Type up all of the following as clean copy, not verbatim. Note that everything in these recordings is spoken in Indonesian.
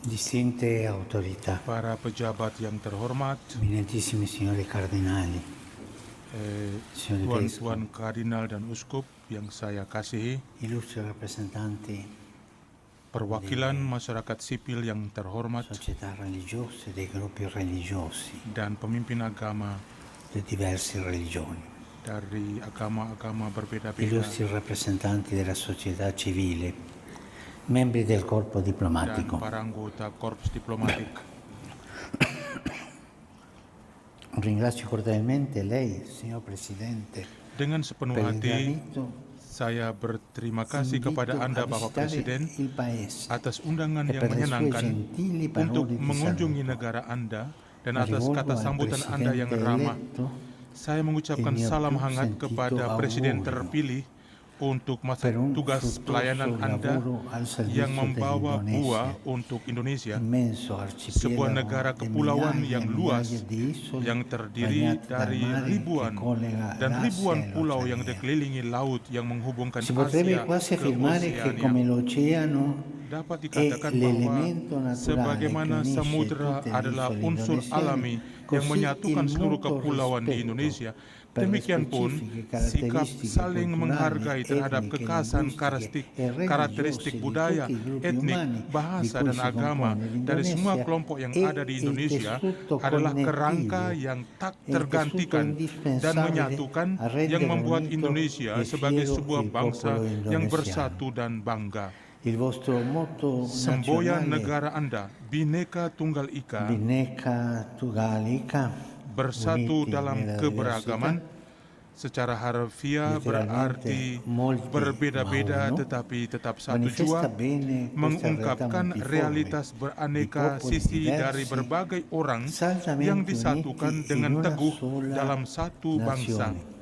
Distinte autorità, para pejabat yang terhormat, eminentissimi signori cardinali, signori tuan-tuan kardinal dan uskup yang saya kasihi, illustri rappresentanti perwakilan masyarakat sipil yang terhormat, società religiose, dei gruppi religiosi, dan pemimpin agama di diverse religioni, dari agama-agama berbeda-beda, illustri rappresentanti della società civile, membri del corpo dan diplomatico, para anggota korps diplomatik. ringrazio cordialmente lei, signor Presidente, Dengan sepenuh per il hati, granito saya berterima kasih invito kepada Anda, a Bapak visitare Presiden, il Paese atas undangan e yang per le sue menyenangkan gentili untuk parole di mengunjungi saluto. negara Anda dan La atas rivolgo kata al sambutan Anda yang Presidente ramah. eletto Saya mengucapkan il mio salam più hangat sentito kepada Presiden augurio terpilih untuk masa per un tugas fruttuoso pelayanan Anda lavoro al yang servizio membawa buah dell'Indonesia, untuk Indonesia, immenso sebuah arcipelago negara di kepulauan migliaia yang e luas migliaia di isole yang terdiri bagnate dal dari mare ribuan che collega dan l'Asia ribuan e pulau yang l'Oceania. dikelilingi laut yang menghubungkan Si potrebbe Asia quasi ke affermare che come Oceania. l'oceano Dapat è dikatakan bahwa l'elemento naturale che sebagaimana unisce samudra tutte le adalah isole unsur indonesiane, alami yang così menyatukan il seluruh mutuo kepulauan di rispetto Indonesia, per le demikian pun specifiche sikap caratteristiche saling culturali, menghargai terhadap etniche, kekhasan linguistiche e karakteristik religiose di budaya, tutti i gruppi etnik, umani di bahasa, cui dan si agama compone dari semua l'Indonesia kelompok yang è ada di il Indonesia tessuto adalah kerangka connettivo, yang tak è il tessuto tergantikan dan indispensabile menyatukan a yang rendere membuat unito Indonesia e sebagai fiero sebuah il bangsa popolo yang indonesiano. bersatu dan bangga. Il vostro motto Semboyan nazionale negara Anda, Bhinneka Tunggal Ika, Bhinneka Tunggal Ika, bersatu uniti dalam nella keberagaman, diversità, secara harfiah berarti letteralmente molti berbeda-beda ma uno, tetapi tetap satu manifesta jua, bene questa realtà mengungkapkan multiforme realitas di beraneka popoli sisi dari diversi, berbagai orang yang saldamente disatukan uniti in dengan una teguh sola dalam satu bangsa. nazione.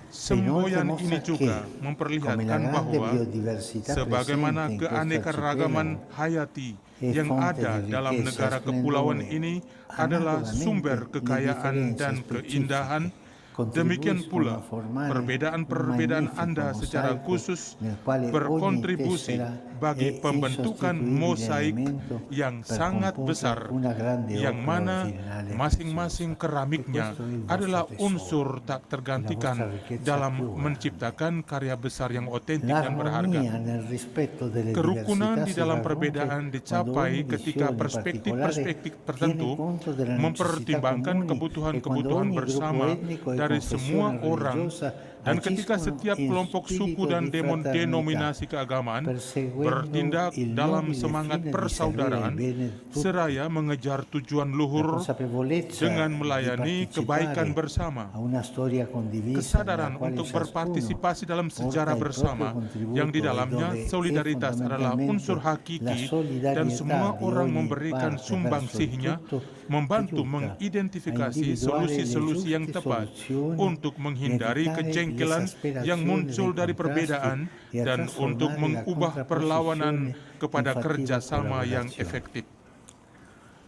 Semboyan Inoltre ini mostra juga che, come la memperlihatkan grande bahwa biodiversità sebagaimana presente in questo keanekaragaman arcipelago hayati è yang fonte ada di dalam ricchezza e negara kepulauan splendore, ini adalah analogamente sumber le kekayaan differenze dan keindahan. specifiche Demikian contribuiscono pula a formare un perbedaan-perbedaan magnifico Anda secara mosaico khusus nel quale ogni berkontribusi tessera bagi è pembentukan insostituibile mosaik elemento yang per sangat comporre besar, una grande yang opera mana originale e masing-masing preziosa. keramiknya E questo è il vostro adalah tesoro, unsur tak la vostra tergantikan ricchezza dalam più grande. menciptakan karya besar yang otentik dan berharga. L'armonia nel rispetto delle Kerukunan diversità di si dalam raggiunge perbedaan quando dicapai ogni ketika visione perspektif-perspektif particolare tertentu tiene conto della necessità mempertimbangkan comuni e quando kebutuhan-kebutuhan ogni gruppo bersama etnico e dari semua confessione orang, religiosa dan ketika agiscono setiap in kelompok suku spirito dan di fraternità, denominasi keagamaan perseguendo bertindak il dalam nobile semangat fine di servire il persaudaraan bene di tutti. seraya mengejar tujuan La luhur consapevolezza dengan di melayani kebaikan partecipare bersama. a una storia condivisa Kesadaran nella quale untuk ciascuno berpartisipasi dalam porta sejarah il bersama proprio contributo yang di e dalamnya dove è solidaritas adalah unsur fondamentalmente la hakiki dan solidarietà semua di orang ogni memberikan parte verso il sumbangsihnya tutto membantu aiuta a mengidentifikasi individuare le solusi-solusi yang giuste tepat soluzioni untuk e menghindari evitare kejengkelan yang l'esasperazione muncul dei dari contrasti perbedaan e a dan untuk trasformare la mengubah perlawanan contrapposizione kepada in fattiva kerjasama yang collaborazione. efektif.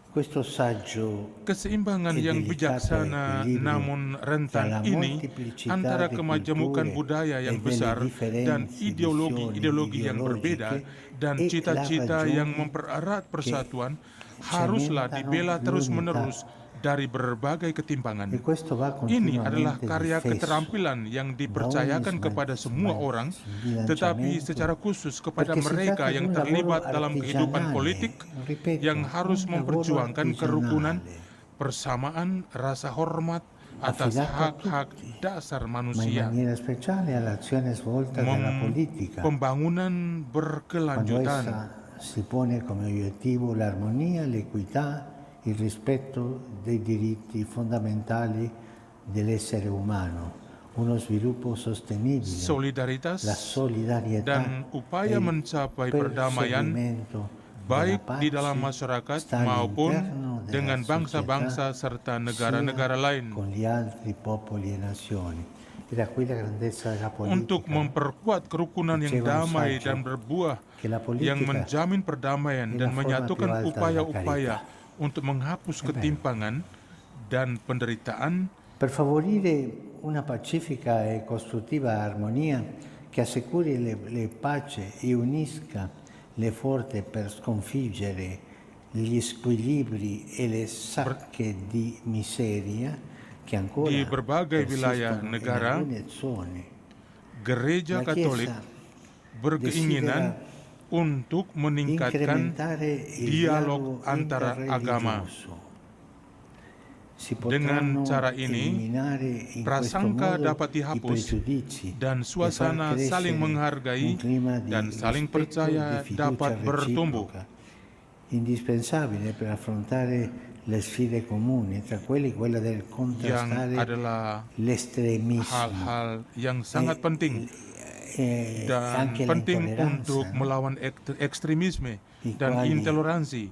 Questo saggio Keseimbangan e yang delicato bijaksana equilibrio namun tra rentan la ini molteplicità antara di kemajemukan culture budaya e yang delle besar dan differenze ideologi-ideologi yang ideologiche berbeda dan è la cita-cita yang ragione mempererat che persatuan haruslah cementano dibela l'unità. terus-menerus dari berbagai ketimpangan. E questo va Ini adalah continuamente karya difeso keterampilan yang dipercayakan kepada semua orang, sbilanciamento, tetapi secara khusus kepada perché si mereka tratta di yang un lavoro terlibat dalam kehidupan artigianale, politik ripeto, yang harus un lavoro memperjuangkan kerukunan, artigianale, persamaan, rasa hormat atas affidato a hak-hak tutti, dasar ma in manusia, maniera speciale all'azione svolta dalla politica, pembangunan quando berkelanjutan, essa si pone come obiettivo l'armonia, l'equità, il rispetto dei diritti fondamentali dell'essere umano, uno sviluppo sostenibile, solidaritas, la solidarietà dan upaya e il mencapai perdamaian perseguimento baik della di dalam pace masyarakat sta maupun all'interno della dengan società, bangsa-bangsa serta negara-negara sia lain. con gli altri popoli e nazioni. Era qui la grandezza della Untuk politica, memperkuat kerukunan yang Diceva un damai saggio dan berbuah, che la yang politica menjamin perdamaian è dan la forma più menyatukan alta della upaya-upaya carità. untuk menghapus È bello. ketimpangan dan penderitaan Per favorire una pacifica e costruttiva armonia che assicuri le pace e unisca le forze per sconfiggere gli squilibri e le sacche di miseria che ancora di berbagai wilayah persistono in negara, alcune zone. Gereja La Katolik Chiesa berkeinginan desidera untuk meningkatkan incrementare il dialog dialogo antara agama. interreligioso. Si Dengan potranno cara ini, eliminare in questo prasangka modo dapat i dihapus pregiudizi dan e far suasana crescere saling menghargai un clima di dan saling rispetto e percaya di fiducia dapat bertumbuh. reciproca, indispensabile per affrontare le sfide comuni, tra quella del Yang contrastare adalah l'estremismo hal-hal yang sangat penting e dan anche la penting intolleranza, untuk melawan ekstremisme dan quali intoleransi,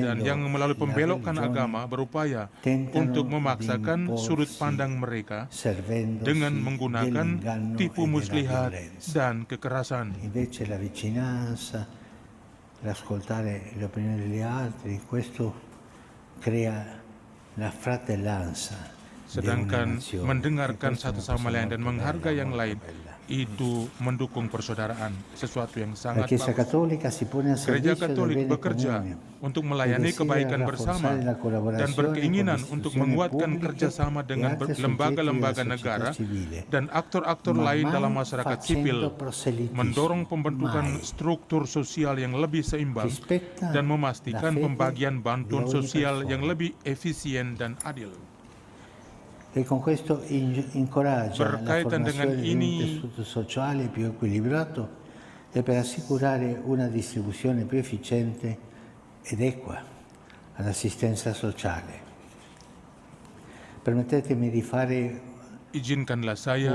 dan yang melalui pembelokan agama berupaya untuk memaksakan sudut pandang mereka dengan menggunakan tipu muslihat dan kekerasan. Invece la vicinanza, l'ascoltare le opinioni degli altri, questo crea la fratellanza. Sedangkan mendengarkan satu sama lain dan menghargai yang lain, itu mendukung persaudaraan, sesuatu yang La sangat Chiesa bagus. Cattolica si pone a Gereja servizio del Katolik bene bekerja comune untuk melayani kebaikan bersama dan berkeinginan untuk menguatkan kerjasama dengan lembaga-lembaga negara dan aktor-aktor lain dalam masyarakat sipil, mendorong pembentukan struktur sosial yang lebih seimbang dan memastikan pembagian bantuan sosial yang lebih efisien dan adil. E con questo incoraggia la Berkaitan dengan formazione di un ini, tessuto sociale più equilibrato e per assicurare una distribuzione più efficiente ed equa all'assistenza sociale. Permettetemi di fare izinkanlah ora saya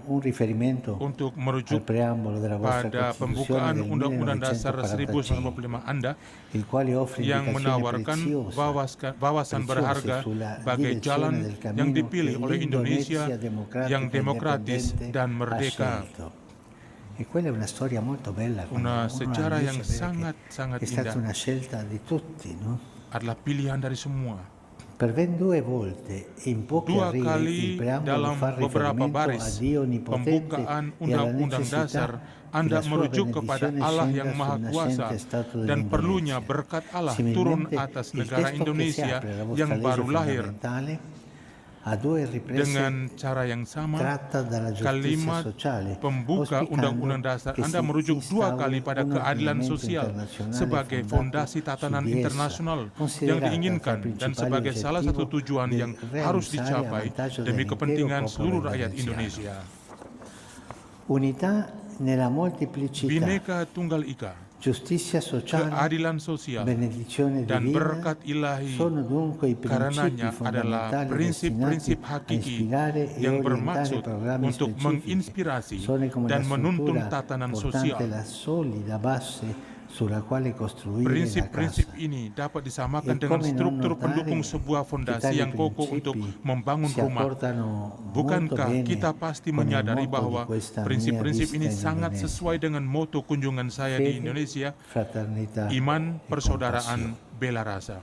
un riferimento untuk al merujuk preambolo della vostra pada Costituzione pembukaan del Undang-Undang Dasar 1945, 1945 Anda il quale offre yang indicazioni menawarkan preziose wawasan berharga bagai jalan yang dipilih oleh Indonesia yang demokratis dan merdeka. E quella è una storia molto bella. Una quando uno sejarah yang analizza, sangat-sangat perché è stata indah. una scelta di tutti, no? Adalah pilihan dari semua. Per ben due volte in pochi Dua arrivi il kali preambolo dalam fa beberapa riferimento a baris Dio onnipotente pembukaan e alla Undang-Undang Dasar, necessità Anda che la sua merujuk kepada benedizione Allah scenda yang sul Maha Kuasa nascente Stato dan perlunya dell'Indonesia. berkat Allah Similmente, turun atas il negara testo che si Indonesia apre alla vostra yang legge baru lahir. fondamentale a due riprese Dengan cara yang sama, tratta dalla giustizia kalimat sociale, pembuka auspicando Undang-Undang Dasar che Anda si merujuk dua instauri kali pada un keadilan ordinamento sosial internazionale sebagai fondato fondasi su tatanan di essa, internasional yang considerata diinginkan tra i dan principali sebagai salah satu obiettivo tujuan del yang realizzare harus a dicapai vantaggio demi dell'intero kepentingan popolo seluruh rakyat indoneziano. Indonesia. Unità nella molteplicità, Bhinneka Tunggal Ika, giustizia sociale, keadilan sosial, benedizione dan divina berkat ilahi sono dunque i principi karenanya adalah fondamentali prinsip-prinsip destinati a hakiki ispirare e yang orientare bermaksud programmi untuk specifici. menginspirasi Sono come dan la menuntun struttura tatanan portante sosial. la solida base sulla quale costruire la Prinsip-prinsip casa. ini dapat disamakan E dengan come non struktur notare pendukung sebuah che fondasi tali yang kokoh principi untuk membangun si rumah. accordano molto Bukankah bene kita pasti con il menyadari motto bahwa di questa mia prinsip-prinsip visita ini in sangat Indonesia? sesuai dengan moto kunjungan saya di Fede, Indonesia, fraternità iman, e persaudaraan, compassione. bela rasa.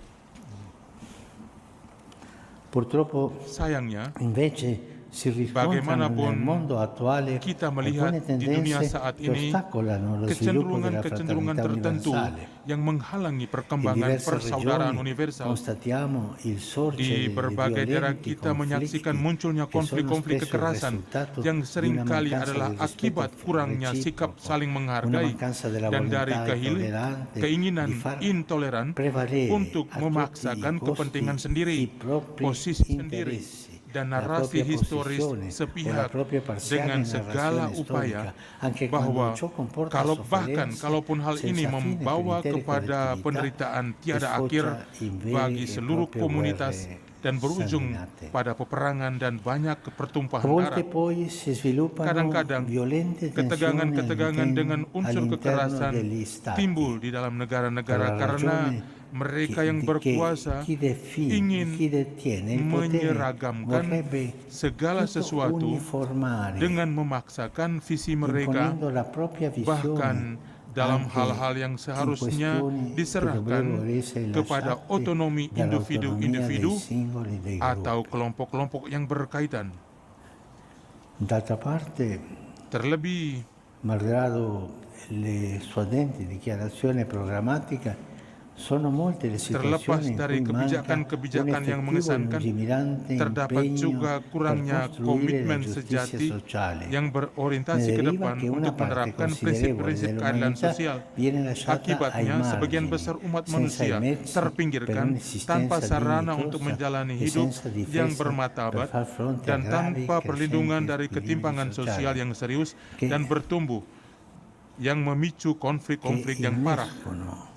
Purtroppo Sayangnya, invece si riscontrano nel mondo attuale kita melihat alcune di dunia tendenze saat che ini ostacolano lo sviluppo della kecenderungan fraternità tertentu universale. yang menghalangi In perkembangan diverse persaudaraan regioni universal. constatiamo il sorgere Di berbagai daerah violenti kita menyaksikan conflitti munculnya che sono konflik-konflik spesso il kekerasan risultato yang di una seringkali mancanza adalah del rispetto akibat kurangnya sikap reciproco, saling una menghargai mancanza della dan dari volontà intollerante keinginan di far intoleran prevalere untuk a tutti memaksakan i costi kepentingan sendiri, i propri posisi sendiri, interessi, dan la narasi propria historis posizione o la sepihak propria parziale dengan segala narrazione upaya storica, anche bahwa quando ciò comporta bahkan sofferenze kalaupun hal senza ini fine membawa per intere kepada collettività, penderitaan tiada sfocia akhir in vere bagi e seluruh proprie komunitas guerre dan berujung sanguinate. pada peperangan dan banyak A pertumpahan volte darah. poi si sviluppano Kadang-kadang violente tensioni ketegangan-ketegangan dengan unsur all'interno kekerasan degli stati. timbul di dalam negara-negara Per la karena ragione mereka che- yang che berkuasa chi ingin detiene il potere menyeragamkan vorrebbe segala tutto sesuatu uniformare, dengan memaksakan visi mereka, imponendo la propria bahkan visione dalam anche hal-hal yang in seharusnya questioni che diserahkan dovrebbero essere kepada lasciate otonomi dall'autonomia individu-individu dei singoli dei atau gruppi. kelompok-kelompok yang berkaitan. D'altra parte, Terlebih, malgrado le suadenti dichiarazioni programmatica, sono molte le Terlepas situazioni in dari cui manca un kebijakan-kebijakan yang effettivo e mengesankan, lungimirante terdapat impegno juga per kurangnya costruire la komitmen giustizia sejati sociale. yang Ne berorientasi ke deriva depan che una untuk parte menerapkan considerevole prinsip-prinsip keadilan dell'umanità sosial. viene lasciata ai Akibatnya, sebagian margini, besar umat senza i manusia mezzi per terpinggirkan tanpa un'esistenza sarana untuk dignitosa menjalani e hidup senza yang difesa per bermartabat far fronte a dan gravi tanpa perlindungan crescenti dari squilibri ketimpangan sosial sociali yang serius che dan bertumbuh, yang memicu konflik-konflik yang parah. innescono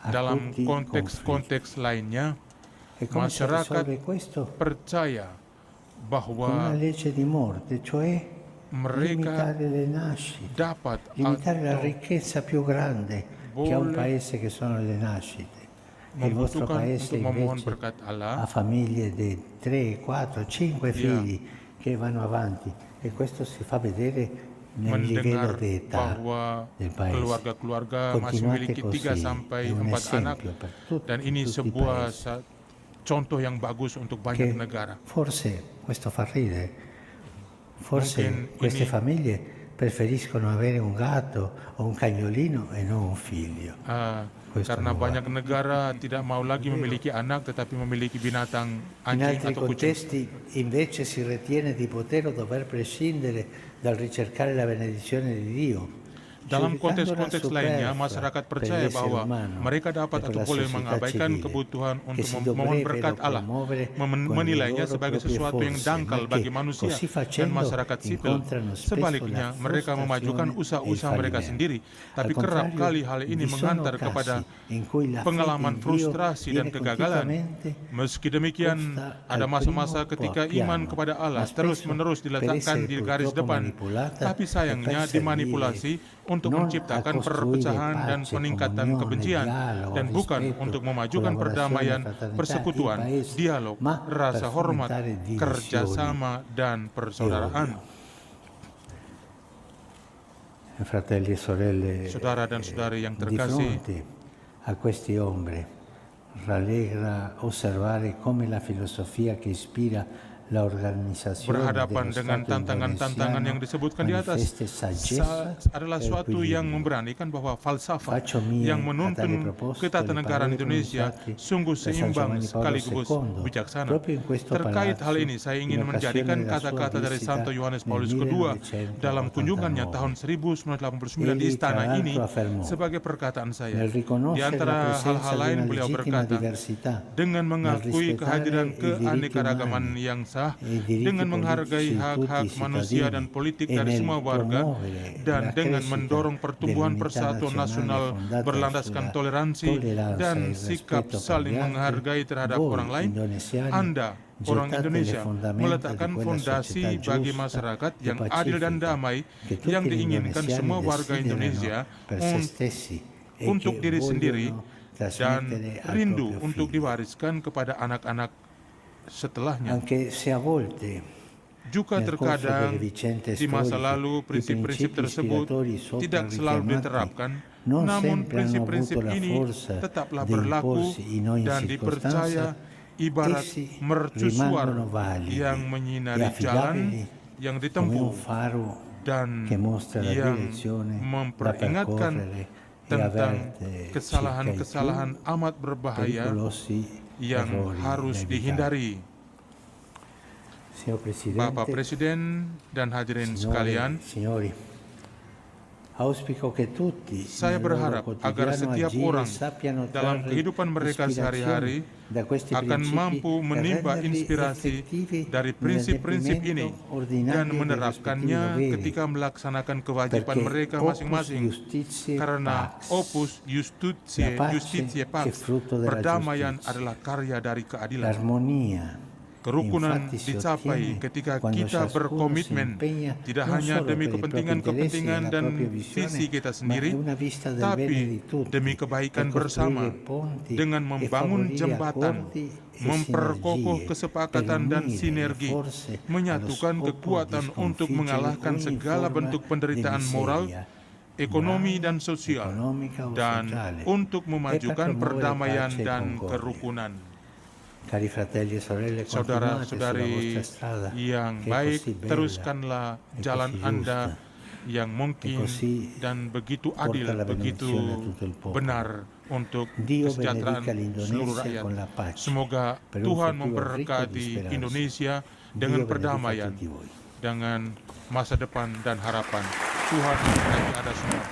a Dalam tutti i konteks-konteks lainnya, E come si masyarakat risolve questo? percaya Con una bahwa legge di morte, cioè mereka limitare le nascite, dapat limitare la atau ricchezza più grande che ha un boleh paese che sono le nascite. E il vostro membutuhkan paese untuk memohon invece berkat Allah, ha famiglie di 3, 4, 5 figli che vanno avanti e questo si fa vedere nel livello mendengar di età bahwa del paese. keluarga-keluarga masih Continuate memiliki 3 così, sampai è un 4 anak, esempio per tutti, dan ini tutti i sebuah paesi. contoh yang bagus untuk banyak Che negara. forse, questo fa ridere, forse Mungkin queste ini famiglie preferiscono avere un gatto o un cagnolino e non un figlio. Questo karena non va. banyak negara tidak mau lagi memiliki anak tetapi memiliki binatang In anjing altri atau kucing. contesti invece si ritiene di poter o dover prescindere dal ricercare la benedizione di Dio. Dalam giudicandola konteks-konteks lainnya, superflua masyarakat per percaya l'essere bahwa umano mereka dapat e per atau la boleh società mengabaikan civile, kebutuhan che untuk si memohon dovrebbero berkat Allah, promuovere con le menilainya loro sebagai proprie sesuatu yang forze, dangkal ma bagi che manusia così dan facendo masyarakat sipil. incontrano spesso Sebaliknya, la mereka memajukan frustrazione e il usaha-usaha mereka fallimento. sendiri, tapi Al kerap contrario, kali hal ini vi sono menghantar kepada casi in cui la fede pengalaman in Dio frustrasi dan viene kegagalan. continuamente Meski demikian, posta ada al masa-masa primo ketika piano, iman kepada Allah ma spesso terus-menerus per diletakkan essere di garis purtroppo depan, manipolata tapi e sayangnya per dimanipulasi servire untuk non a menciptakan costruire perpecahan dan pace, peningkatan comunione, kebencian, dialogo, dan bukan rispetto, untuk memajukan collaborazione, perdamaian, fraternità persekutuan, in paese, dialog, ma rasa per hormat, fomentare divisioni kerjasama, dan e persaudaraan. odio. Fratelli e sorelle, Saudara dan saudari yang di terkasih, fronte a queste ombre rallegra osservare come la filosofia che ispira la organizzazione berhadapan dello dengan Stato tantangan-tantangan yang indonesiano disebutkan di atas manifesta saggezza adalah e suatu yang equilibrio. memberanikan bahwa falsafah Faccio mie yang a tale menuntun proposito ketatanegaraan le parole Indonesia pronunciate sungguh da San seimbang Giovanni Paolo sekaligus II bijaksana. proprio in questo Terkait hal palazzo ini, saya in ingin occasione menjadikan della sua kata-kata dari visita Santo Yohanes nel Paulus II dalam kunjungannya 1989. tahun 1989 di Egli, istana tra ini l'altro, affermò, sebagai perkataan saya. nel Di riconoscere la antara presenza hal-hal di lain una beliau legittima berkata, diversità, dengan nel mengakui rispettare kehadiran i diritti keanekaragaman umani yang sah, e i diritti dengan menghargai politici di tutti hak-hak i manusia dan cittadini politik e dari nel semua warga, promuovere dan la dengan crescita mendorong pertumbuhan dell'unità persatuan nazionale nasional fondata berlandaskan sulla toleransi tolleranza dan e il sikap rispetto per saling gli altri, menghargai terhadap voi, orang lain. indonesiani, Anda, orang gettate le Indonesia, fondamenta meletakkan di quella fondasi società bagi giusta masyarakat e yang adil dan pacifica damai che tutti yang gli diinginkan indonesiani semua warga desiderano Indonesia per se stessi e untuk che diri sendiri vogliono dan trasmettere al rindu proprio untuk figlio. diwariskan kepada anak-anak setelahnya. Anche se a volte Juga nel corso terkadang delle vicende di masa storiche lalu i prinsip-prinsip principi tersebut ispiratori sopra tidak selalu richiamati diterapkan, non namun sempre hanno prinsip-prinsip avuto la ini forza tetaplah di berlaku imporsi in ogni dan dipercaya circostanza, ibarat essi mercusuar rimangono validi yang e menyinari jalan affidabili yang come ditempuh un faro dan che mostra la yang direzione da memperingatkan percorrere e tentang avverte circa i kesalahan-kesalahan più amat berbahaya pericolosi yang errori harus da evitare. dihindari. Signor Presidente, Bapak Presiden dan hadirin sekalian, signori, auspico che tutti saya nel berharap loro agar quotidiano setiap agire orang sappiano dalam trarre kehidupan mereka sehari-hari ispirazione da questi akan principi mampu e menimba renderli inspirasi effettivi dari prinsip-prinsip ini nell'adempimento ordinario dan dei menerapkannya rispettivi doveri, ketika melaksanakan kewajiban perché mereka opus masing-masing. justitiae Karena pax, opus justitiae, la pace justitiae è pax, frutto della perdamaian giustizia. adalah karya dari keadilan. l'armonia Kerukunan infatti si dicapai ottiene ketika quando kita ciascuno si berkomitmen impegna tidak non hanya solo demi per i propri kepentingan-kepentingan interessi e la dan propria visione, visi kita ma sendiri, è una vista del bene tapi di tutti, demi kebaikan per bersama costruire ponti dengan e membangun favorire jembatan, accordi e memperkokoh sinergie, kesepakatan per dan unire le sinergi, forze allo menyatukan scopo kekuatan di untuk sconfiggere mengalahkan ogni segala forma bentuk di penderitaan moral, miseria, ekonomi dan morale, sosial, economica o dan sociale, untuk e per memajukan promuovere perdamaian pace e dan concordia. kerukunan. Cari fratelli e sorelle, continuate sulla Saudara-saudari vostra strada yang che è baik, così bella teruskanlah e jalan così Anda giusta. yang mungkin dan begitu adil, begitu benar untuk kesejahteraan seluruh rakyat. Semoga Tuhan memberkati Indonesia dengan perdamaian, dengan masa depan dan harapan. Tuhan memberkati Anda semua.